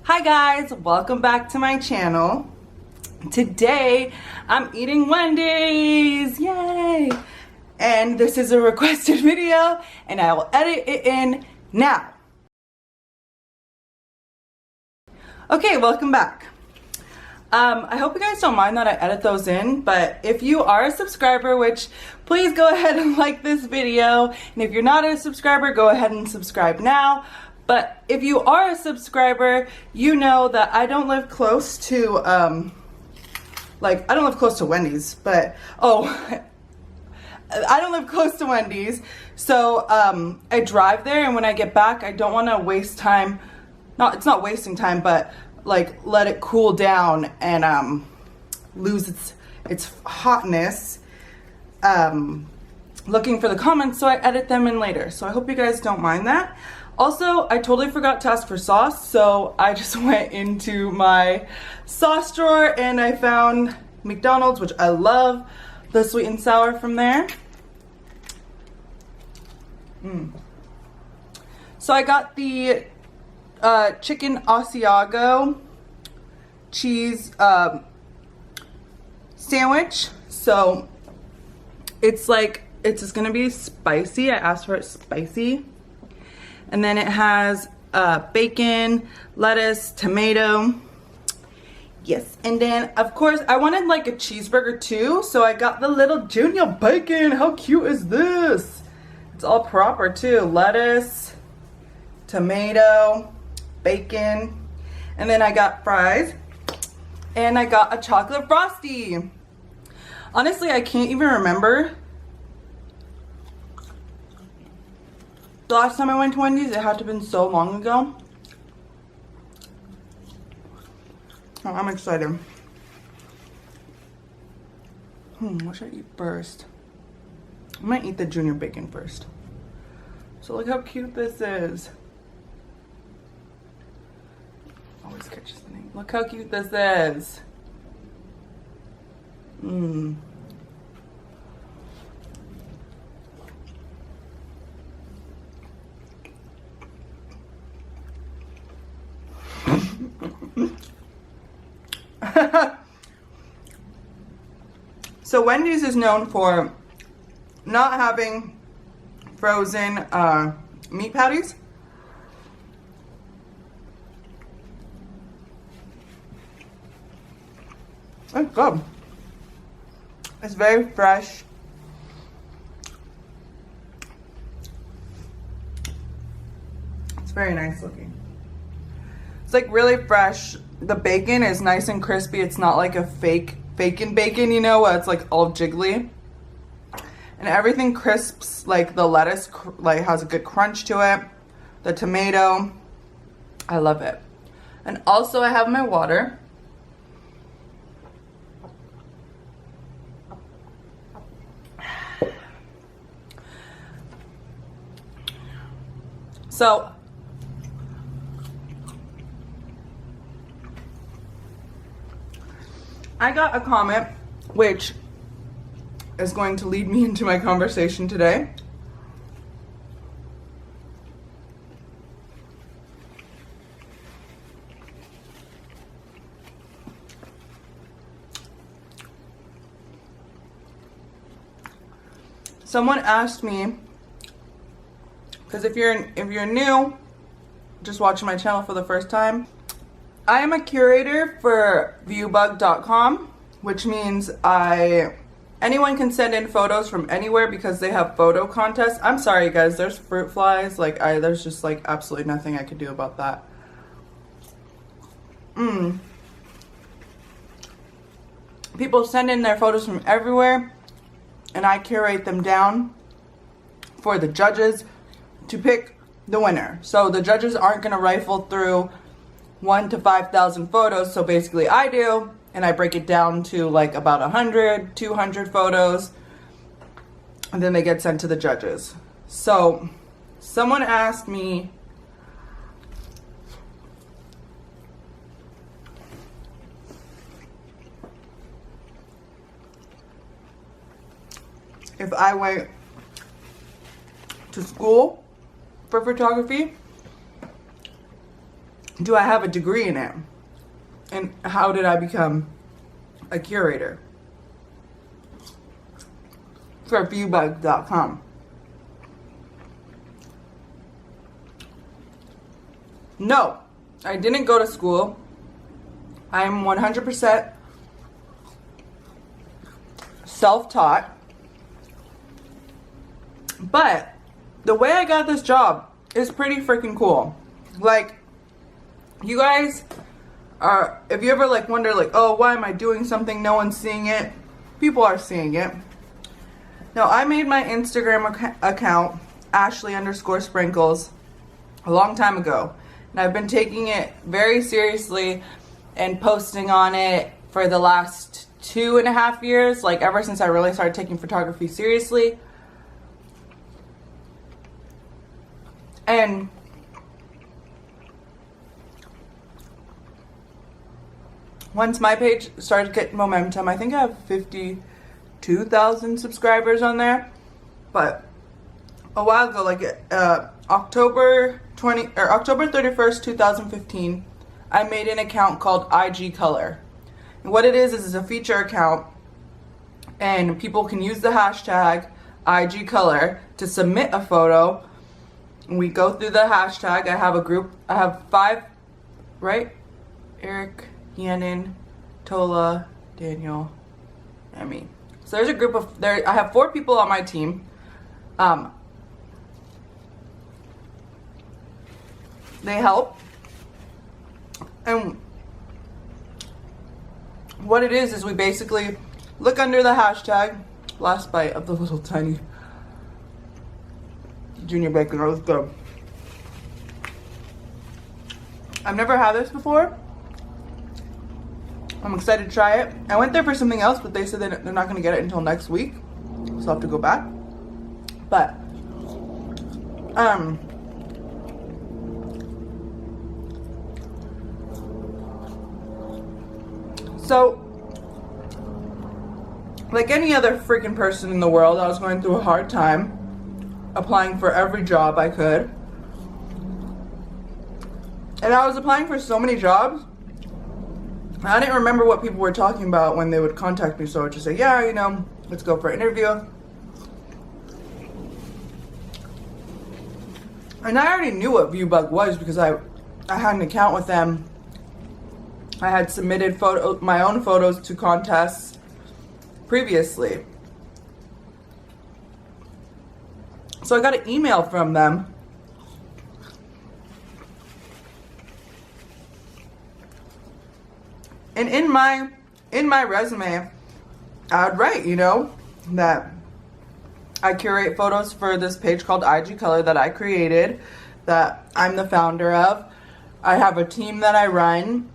Hi guys, welcome back to my channel. Today I'm eating Wendy's, yay! And this is a requested video and I will edit it in now. Okay, welcome back. I hope you guys don't mind that I edit those in, but if you are a subscriber, which please go ahead and like this video, and if you're not a subscriber, go ahead and subscribe now. But if you are a subscriber, you know that I don't live close to, I don't live close to Wendy's, but, I don't live close to Wendy's, so I drive there, and when I get back, I don't want to waste time, it's not wasting time, but like let it cool down and lose its hotness, looking for the comments, so I edit them in later. So I hope you guys don't mind that. Also, I totally forgot to ask for sauce, so I just went into my sauce drawer and I found McDonald's, which I love the sweet and sour from there. So I got the chicken Asiago cheese sandwich. So it's just gonna be spicy. I asked for it spicy. And then it has bacon, lettuce, tomato. Yes, and then of course I wanted like a cheeseburger too, so I got the little junior bacon. How cute is this? It's all proper too. Lettuce, tomato, bacon, and then I got fries, and I got a chocolate frosty. Honestly, I can't even remember the last time I went to Wendy's. It had to have been so long ago. Oh, I'm excited. What should I eat first? I might eat the junior bacon first. So look how cute this is. Always catches the name. Look how cute this is. So Wendy's is known for not having frozen meat patties. It's good. It's very fresh. It's very nice looking. It's like really fresh. The bacon is nice and crispy. It's not like a fake bacon, you know, where it's like all jiggly. And everything crisps, like the lettuce has a good crunch to it. The tomato, I love it. And also I have my water. So I got a comment which is going to lead me into my conversation today. Someone asked me, because if you're new, just watching my channel for the first time, I am a curator for viewbug.com, which means anyone can send in photos from anywhere because they have photo contests. I'm sorry guys, there's fruit flies. There's just absolutely nothing I could do about that. People send in their photos from everywhere and I curate them down for the judges to pick the winner. So the judges aren't gonna rifle through 1,000 to 5,000 photos. So basically I do, and I break it down to like about 100, 200 photos, and then they get sent to the judges. So someone asked me if I went to school for photography, do I have a degree in it? And how did I become a curator for viewbug.com? No, I didn't go to school. I'm 100% self-taught. But the way I got this job is pretty freaking cool. Like, you guys are, if you ever like wonder like, oh, why am I doing something? No one's seeing it. People are seeing it. Now, I made my Instagram account, Ashley_Sprankles, a long time ago. And I've been taking it very seriously and posting on it for the last 2.5 years, like ever since I really started taking photography seriously. And once my page started getting momentum, I think I have 52,000 subscribers on there. But a while ago, like October 31st, 2015, I made an account called IG Color. And what it is it's a feature account, and people can use the hashtag IG Color to submit a photo. And we go through the hashtag. I have a group. I have 5, right? Eric, Yannin, Tola, Daniel, and me. So there's a group of I have 4 people on my team. They help. And what it is we basically look under the hashtag. Last bite of the little tiny junior bacon roll is good. I've never had this before. I'm excited to try it. I went there for something else, but they said that they're not going to get it until next week, so I'll have to go back. But so like any other freaking person in the world, I was going through a hard time applying for every job I could. And I was applying for so many jobs, I didn't remember what people were talking about when they would contact me, so I would just say, yeah, you know, let's go for an interview. And I already knew what Viewbug was because I had an account with them. I had submitted my own photos to contests previously. So I got an email from them. And in my resume, I'd write, you know, that I curate photos for this page called IG Color that I created, that I'm the founder of. I have a team that I run.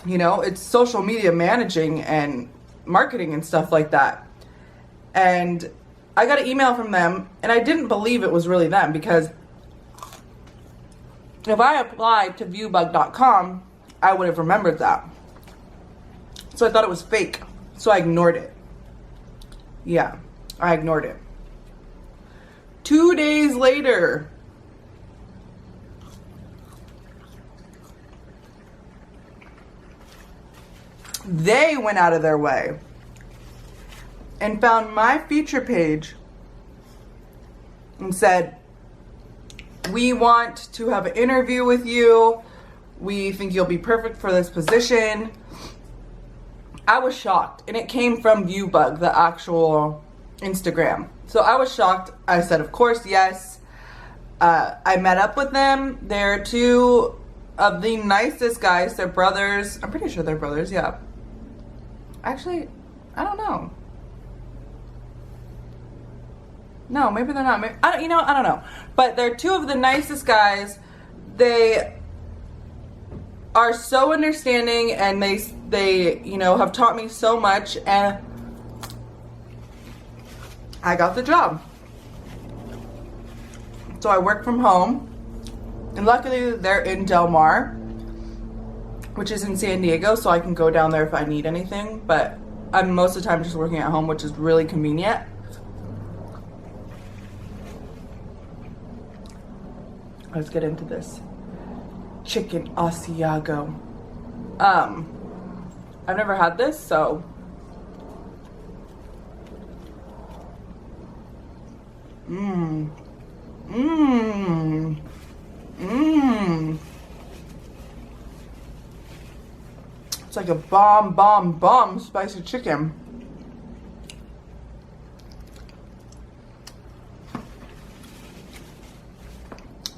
You know, it's social media managing and marketing and stuff like that. And I got an email from them, and I didn't believe it was really them, because if I applied to viewbug.com, I would have remembered that. So I thought it was fake. So I ignored it. Yeah, I ignored it. 2 days later, they went out of their way and found my feature page and said, we want to have an interview with you. We think you'll be perfect for this position. I was shocked, and it came from Viewbug, the actual Instagram. So I was shocked. I said, of course, yes. I met up with them. They're 2 of the nicest guys. They're brothers. I'm pretty sure they're brothers, yeah. Actually, I don't know. No, maybe they're not. I don't know. But they're 2 of the nicest guys. They are so understanding, and they you know, have taught me so much, and I got the job. So I work from home, and luckily they're in Del Mar, which is in San Diego, so I can go down there if I need anything, but I'm most of the time just working at home, which is really convenient. Let's get into this. chicken Asiago. I've never had this, so it's like a bomb spicy chicken.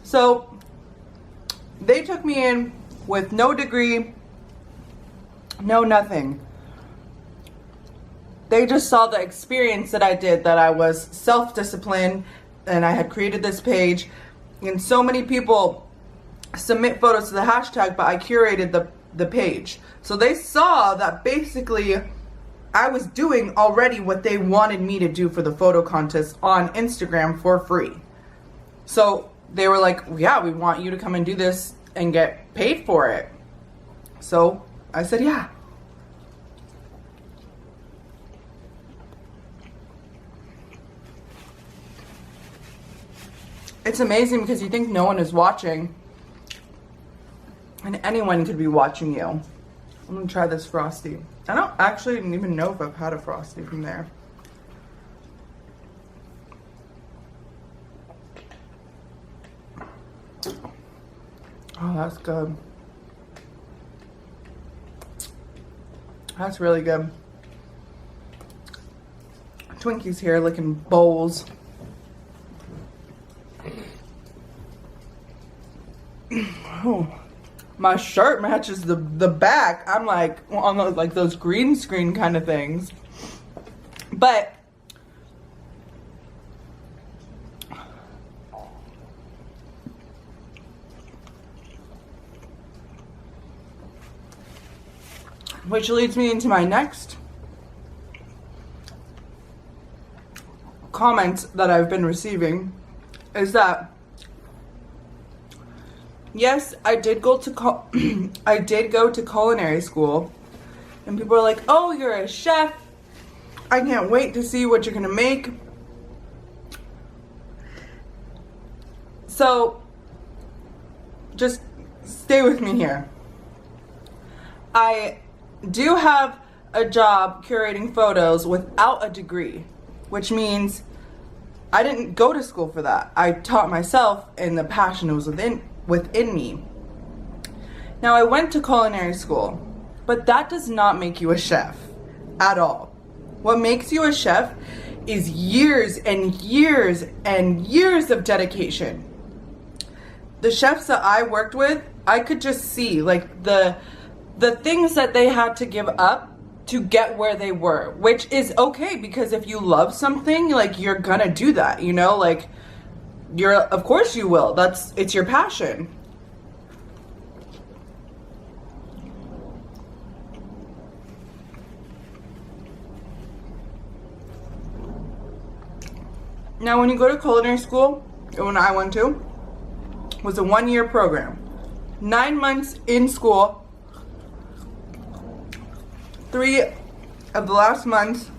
So they took me in with no degree, no nothing. They just saw the experience that I did, that I was self-disciplined and I had created this page, and so many people submit photos to the hashtag, but I curated the page. So they saw that basically I was doing already what they wanted me to do for the photo contest on Instagram for free. So they were like, yeah, we want you to come and do this and get paid for it. So I said, yeah. It's amazing because you think no one is watching, and anyone could be watching you. I'm gonna try this Frosty. I don't actually even know if I've had a Frosty from there. Oh, that's good. That's really good. Twinkies here licking bowls. Oh, my shirt matches the back. I'm like on those, like those green screen kind of things. But which leads me into my next comment that I've been receiving, is that yes, I did go to culinary school, and people are like, "Oh, you're a chef. I can't wait to see what you're gonna make." So just stay with me here. I do have a job curating photos without a degree, which means I didn't go to school for that. I taught myself, and the passion was within me. Now, I went to culinary school, but that does not make you a chef at all. What makes you a chef is years and years and years of dedication. The chefs that I worked with, I could just see like the things that they had to give up to get where they were, which is okay, because if you love something, like, you're gonna do that, you know, like, of course you will. It's your passion. Now, when you go to culinary school, when I went to, was a 1-year program. 9 months in school, 3 of the last months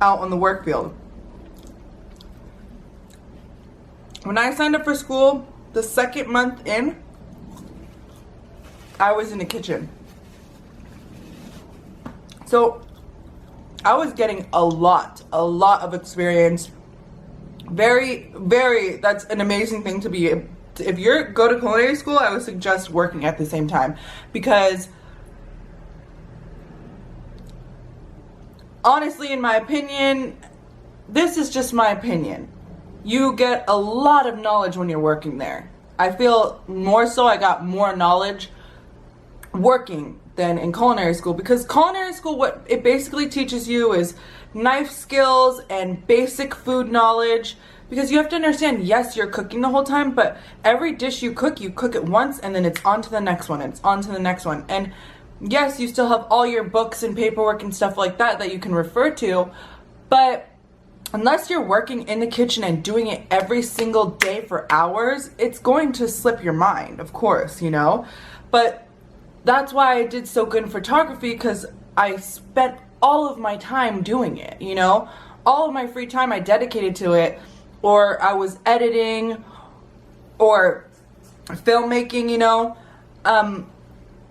out on the work field. When I signed up for school, the 2nd month in, I was in the kitchen. So I was getting a lot of experience. That's an amazing thing to be. If you go to culinary school, I would suggest working at the same time, because honestly, in my opinion, this is just my opinion, you get a lot of knowledge when you're working there. I feel more so I got more knowledge working than in culinary school, because culinary school, what it basically teaches you is knife skills and basic food knowledge, because you have to understand, yes, you're cooking the whole time, but every dish you cook it once, and then it's on to the next one, it's on to the next one. And yes, you still have all your books and paperwork and stuff like that you can refer to, but unless you're working in the kitchen and doing it every single day for hours, it's going to slip your mind, of course, you know. But that's why I did so good in photography, because I spent all of my time doing it, you know. All of my free time I dedicated to it, or I was editing, or filmmaking, you know.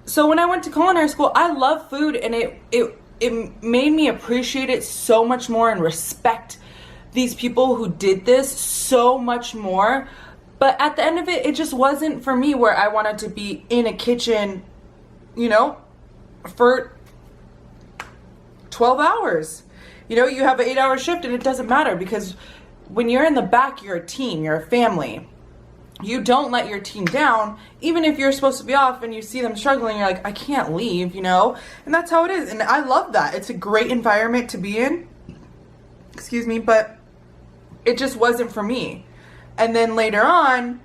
So when I went to culinary school, I love food, and it made me appreciate it so much more and respect these people who did this so much more. But at the end of it, it just wasn't for me, where I wanted to be in a kitchen, you know, for 12 hours. You know, you have an 8-hour shift, and it doesn't matter, because when you're in the back, you're a team, you're a family. You don't let your team down, even if you're supposed to be off and you see them struggling, you're like, I can't leave, you know? And that's how it is. And I love that. It's a great environment to be in. Excuse me, but it just wasn't for me. And then later on,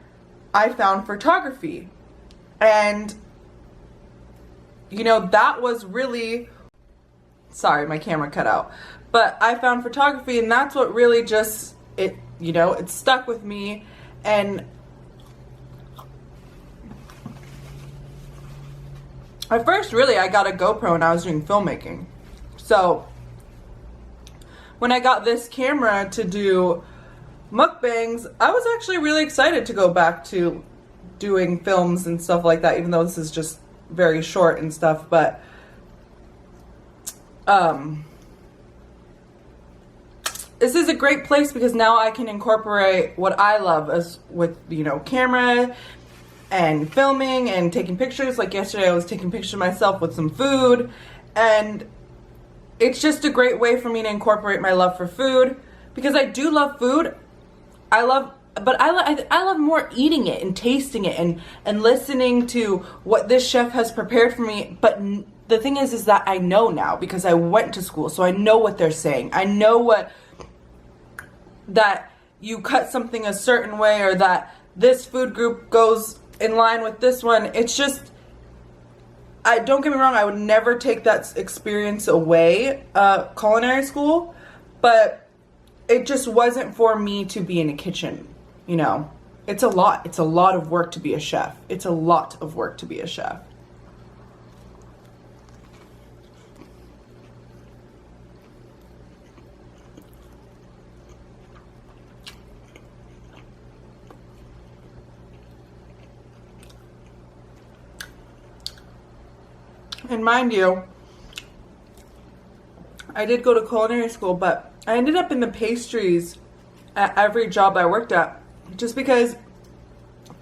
I found photography. And, you know, that was really, sorry, my camera cut out. But I found photography, and that's what really just, it, you know, it stuck with me. And at first, really, I got a GoPro and I was doing filmmaking. So when I got this camera to do mukbangs, I was actually really excited to go back to doing films and stuff like that, even though this is just very short and stuff. But this is a great place, because now I can incorporate what I love as with, you know, camera and filming and taking pictures. Like yesterday, I was taking pictures of myself with some food, and it's just a great way for me to incorporate my love for food, because I do love food. I love more eating it and tasting it and listening to what this chef has prepared for me. But the thing is that I know now, because I went to school, so I know what they're saying. I know that you cut something a certain way, or that this food group goes in line with this one. It's just, don't get me wrong, I would never take that experience away, culinary school, but it just wasn't for me to be in a kitchen, you know. It's a lot of work to be a chef. It's a lot of work to be a chef. And mind you, I did go to culinary school, but I ended up in the pastries at every job I worked at, just because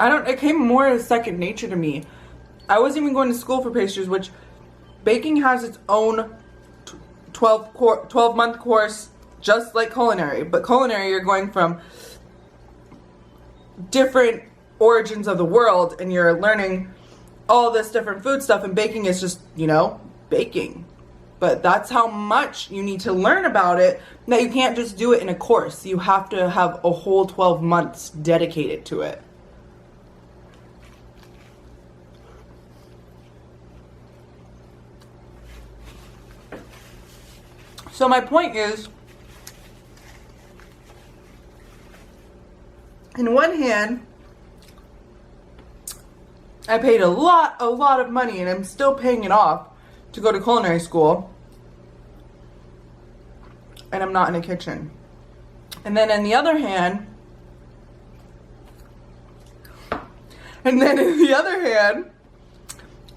it came more as second nature to me. I wasn't even going to school for pastries, which baking has its own 12-month course, just like culinary. But culinary, you're going from different origins of the world, and you're learning all this different food stuff, and baking is just, you know, baking. But that's how much you need to learn about it, that you can't just do it in a course. You have to have a whole 12 months dedicated to it. So my point is, in one hand, I paid a lot of money, and I'm still paying it off to go to culinary school, and I'm not in a kitchen. And then on the other hand,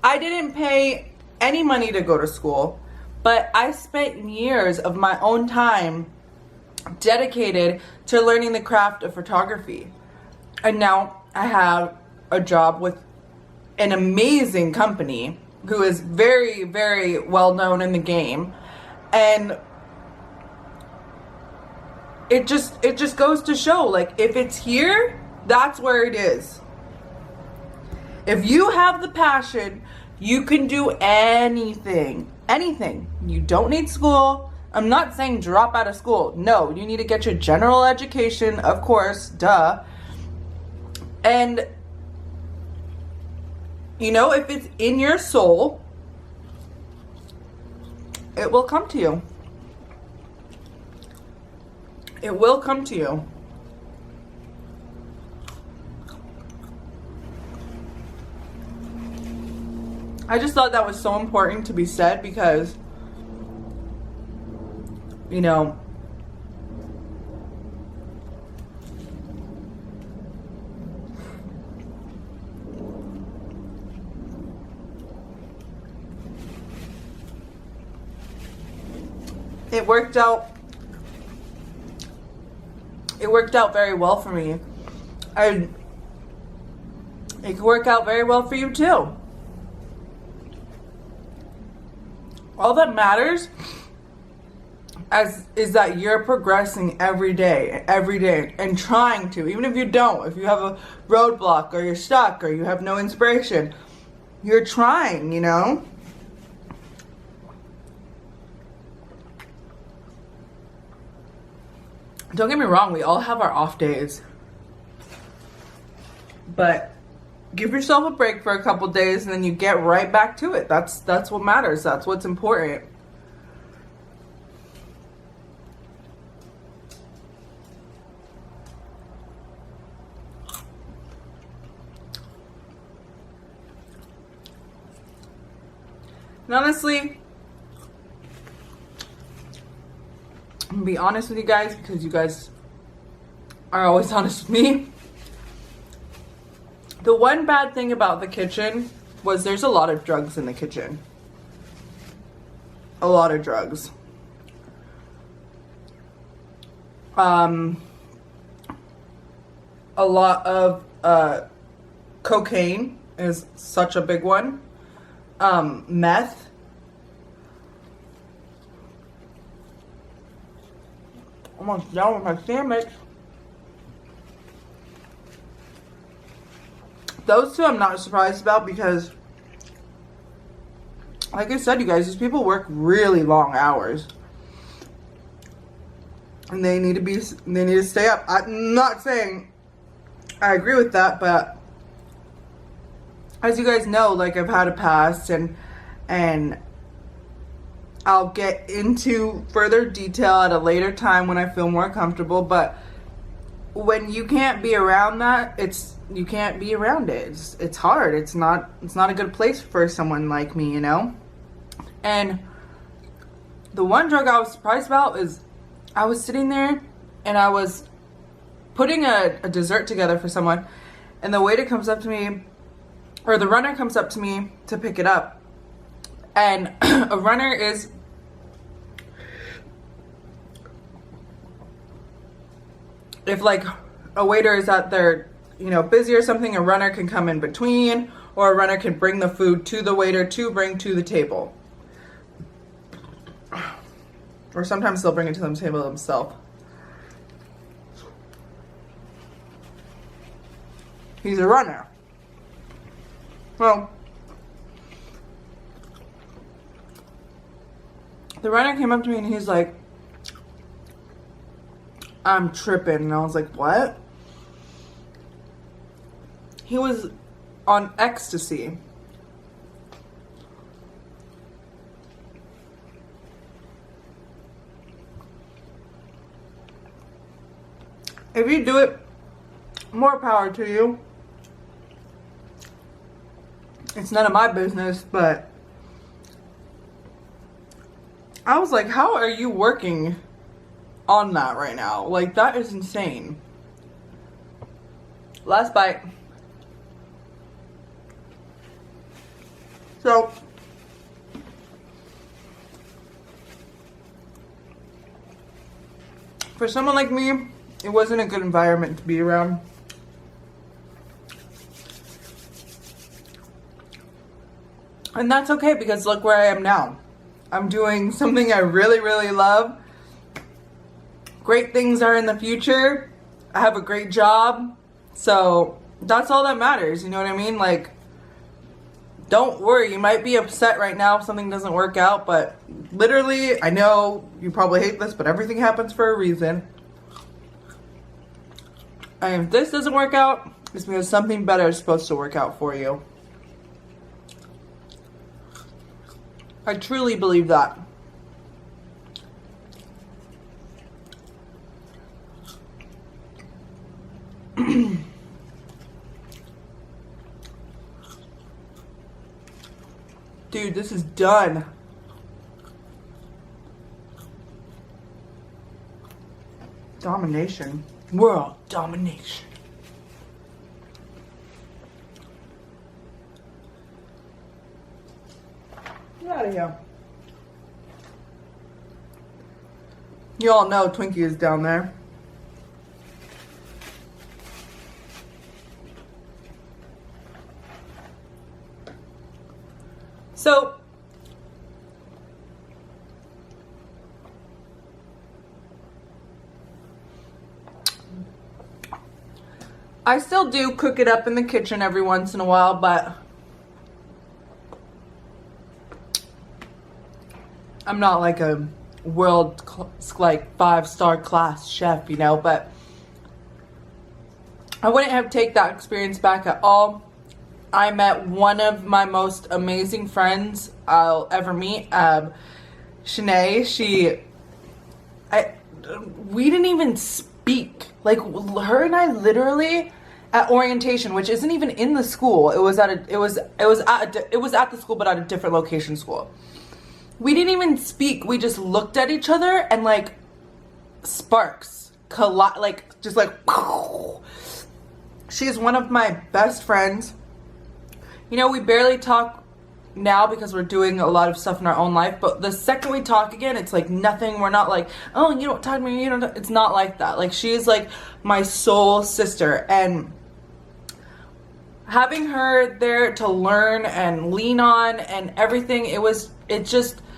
I didn't pay any money to go to school, but I spent years of my own time dedicated to learning the craft of photography. And now I have a job with an amazing company who is very, very well known in the game. And it just goes to show, like, if it's here, that's where it is. If you have the passion, you can do anything. Anything. You don't need school. I'm not saying drop out of school. No, you need to get your general education, of course, duh. And, you know, if it's in your soul, it will come to you. It will come to you. I just thought that was so important to be said, because, you know, it worked out very well for me. And it could work out very well for you too. All that matters is that you're progressing every day, and trying to, even if you don't, if you have a roadblock or you're stuck or you have no inspiration, you're trying, you know? Don't get me wrong, we all have our off days. But give yourself a break for a couple days and then you get right back to it. That's what matters. That's what's important. And honestly, I'm gonna be honest with you guys because you guys are always honest with me. The one bad thing about the kitchen was there's a lot of drugs in the kitchen. A lot of drugs. A lot of cocaine is such a big one. Meth. Almost done with my sandwich. Those two I'm not surprised about because, like I said, you guys, these people work really long hours. And they need to stay up. I'm not saying I agree with that, but as you guys know, like, I've had a past, and I'll get into further detail at a later time when I feel more comfortable, but when you can't be around that, you can't be around it. It's hard. It's not a good place for someone like me, you know? And the one drug I was surprised about is I was sitting there and I was putting a dessert together for someone, and the waiter comes up to me, or the runner comes up to me to pick it up. And a runner is, if like a waiter is at their, you know, busy or something, a runner can come in between, or a runner can bring the food to the waiter to bring to the table. Or sometimes they'll bring it to the table themselves. He's a runner. Well, the runner came up to me and he's like, "I'm tripping." And I was like, "What?" He was on ecstasy. If you do it, more power to you. It's none of my business, but I was like, how are you working on that right now? Like, that is insane. Last bite. So, for someone like me, it wasn't a good environment to be around. And that's okay, because look where I am now. I'm doing something I really, really love. Great things are in the future. I have a great job. So that's all that matters. You know what I mean? Like, don't worry. You might be upset right now if something doesn't work out. But literally, I know you probably hate this, but everything happens for a reason. And if this doesn't work out, it's because something better is supposed to work out for you. I truly believe that. Dude, this is done. Domination. World domination. Get out of here. You all know Twinkie is down there. So, I still do cook it up in the kitchen every once in a while, but I'm not like a like 5-star class chef, you know, but I wouldn't have take that experience back at all. I met one of my most amazing friends I'll ever meet, Shanae. We didn't even speak. Like, her and I literally at orientation, which isn't even in the school. It was at the school, but at a different location school. We didn't even speak. We just looked at each other and like sparks collide, like just like. She is one of my best friends. You know, we barely talk now because we're doing a lot of stuff in our own life, but the second we talk again, it's like nothing. We're not like, oh, you don't talk to me, you don't. It's not like that. Like, she is like my soul sister, and having her there to learn and lean on and everything,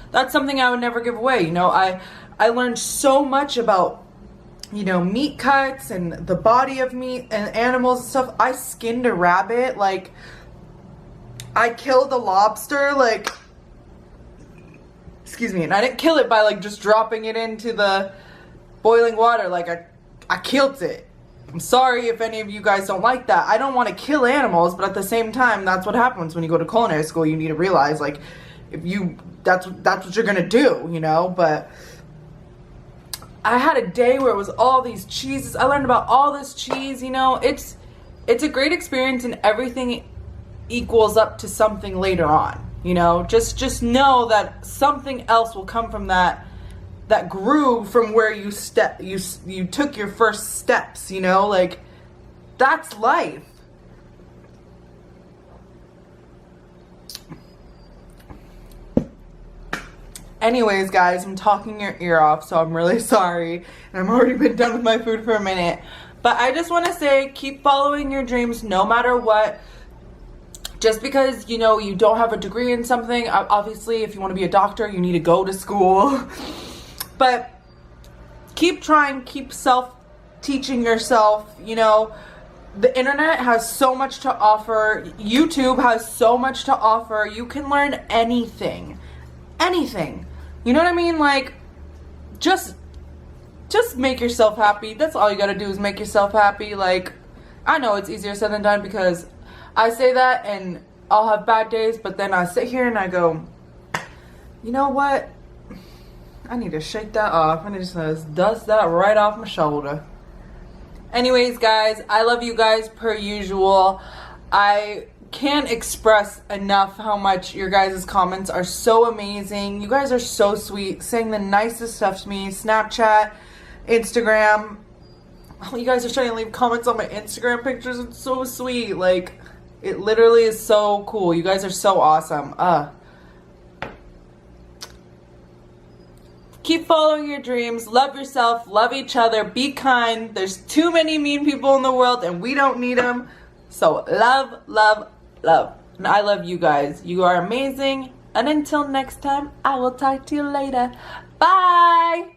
that's something I would never give away. You know, I learned so much about, you know, meat cuts and the body of meat and animals and stuff. I skinned a rabbit, like, I killed a lobster, like, excuse me, and I didn't kill it by like just dropping it into the boiling water. Like, I killed it. I'm sorry if any of you guys don't like that. I don't want to kill animals, but at the same time, that's what happens when you go to culinary school. You need to realize, like, that's what you're gonna do, you know. But I had a day where it was all these cheeses. I learned about all this cheese, you know. It's a great experience, and everything equals up to something later on, you know. Just know that something else will come from that grew from where you took your first steps, you know. Like, that's life. Anyways, guys, I'm talking your ear off, so I'm really sorry. And I've already been done with my food for a minute. But I just want to say, keep following your dreams no matter what. Just because, you know, you don't have a degree in something, obviously, if you want to be a doctor, you need to go to school. But keep trying, keep self-teaching yourself, you know. The internet has so much to offer. YouTube has so much to offer. You can learn anything. Anything. You know what I mean? Like, just make yourself happy. That's all you gotta do is make yourself happy. Like, I know it's easier said than done because I say that and I'll have bad days, but then I sit here and I go, you know what? I need to shake that off and just dust that right off my shoulder. Anyways, guys, I love you guys per usual. I can't express enough how much your guys' comments are so amazing. You guys are so sweet, saying the nicest stuff to me. Snapchat, Instagram. Oh, you guys are starting to leave comments on my Instagram pictures. It's so sweet. Like, it literally is so cool. You guys are so awesome. Keep following your dreams. Love yourself. Love each other. Be kind. There's too many mean people in the world and we don't need them. So love, love, love. And I love you guys. You are amazing. And until next time, I will talk to you later. Bye.